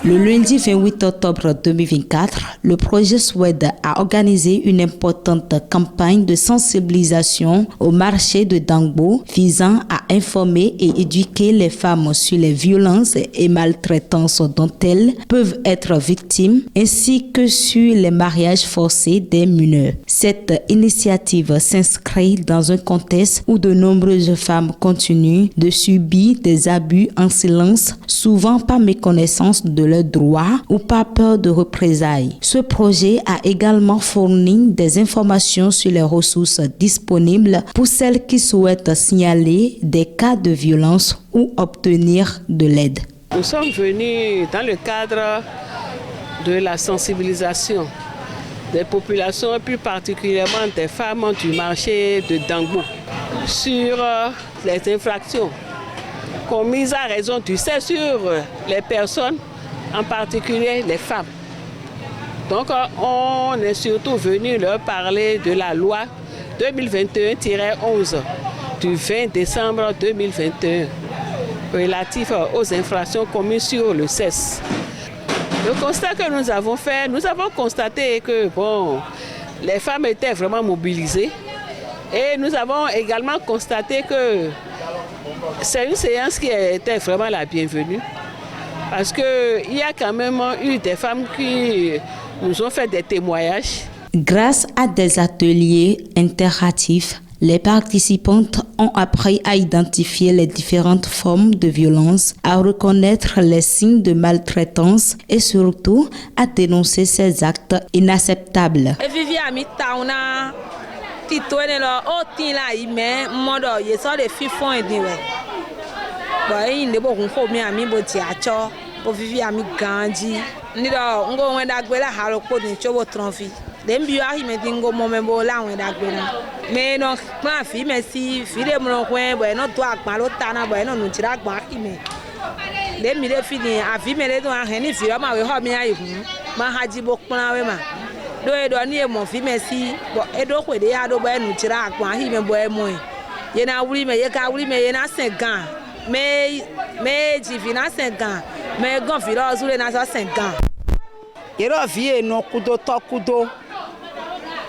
Le lundi 28 octobre 2024, le projet SWED a organisé une importante campagne de sensibilisation au marché de Dangbo visant à informer et éduquer les femmes sur les violences et maltraitances dont elles peuvent être victimes ainsi que sur les mariages forcés des mineurs. Cette initiative s'inscrit dans un contexte où de nombreuses femmes continuent de subir des abus en silence, souvent par méconnaissance de leurs droits ou par peur de représailles. Ce projet a également fourni des informations sur les ressources disponibles pour celles qui souhaitent signaler des cas de violence ou obtenir de l'aide. Nous sommes venus dans le cadre de la sensibilisation des populations, et plus particulièrement des femmes du marché de Dangbo, sur les infractions commises à raison du sexe sur les personnes, en particulier les femmes. Donc on est surtout venu leur parler de la loi 2021-11 du 20 décembre 2021 relatif aux infractions commises sur le sexe. Le constat que nous avons fait, nous avons constaté que les femmes étaient vraiment mobilisées et nous avons également constaté que c'est une séance qui était vraiment la bienvenue. Parce qu'il y a quand même eu des femmes qui nous ont fait des témoignages. Grâce à des ateliers interactifs, les participantes ont appris à identifier les différentes formes de violence, à reconnaître les signes de maltraitance et surtout à dénoncer ces actes inacceptables.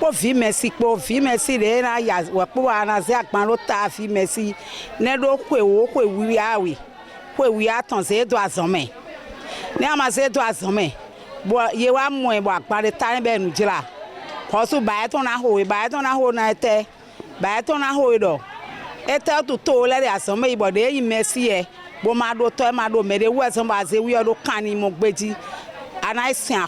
Po vi merci de na ya wa po ana ze agban lo ta fi merci ne do kwe wi awi kwe wi aton ze do azome ne ama ze do azome bo ye wa mo e bo agban de ta be nu jira ko su ba to na ho na ete ba to na ho do ete to le azome ibo de yi merci e bo ma do to e ma do me de wo so ba ze wi o do kan ni mo gbeji ana isin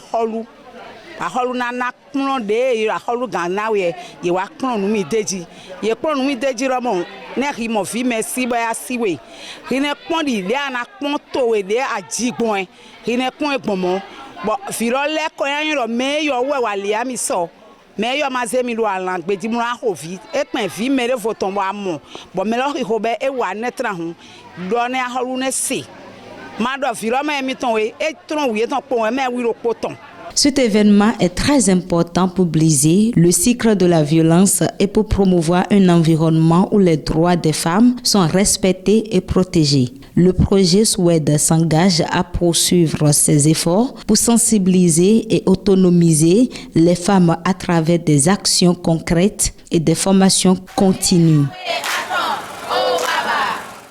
aholu na kpon de aholu gan na we ye wa kpon nu mi deji ye kpon nu mi deji ro mo ne ri mo fi merci ba asiwe ri ne kpon di le ana kpon to we de ajigbon ri ne kpon egbon mo bo fi ro le ko yan ro me yo we wa le ami so me yo ma ze mi lo alan gbeji mu ho fi e pen fi me le foton bo amo bo me lo ri ho be e wa netra hu do ne aholu ne si ma do fi ro ma mi ton we e tron wi ton po me wi ro poton. Cet événement est très important pour briser le cycle de la violence et pour promouvoir un environnement où les droits des femmes sont respectés et protégés. Le projet SWED s'engage à poursuivre ses efforts pour sensibiliser et autonomiser les femmes à travers des actions concrètes et des formations continues.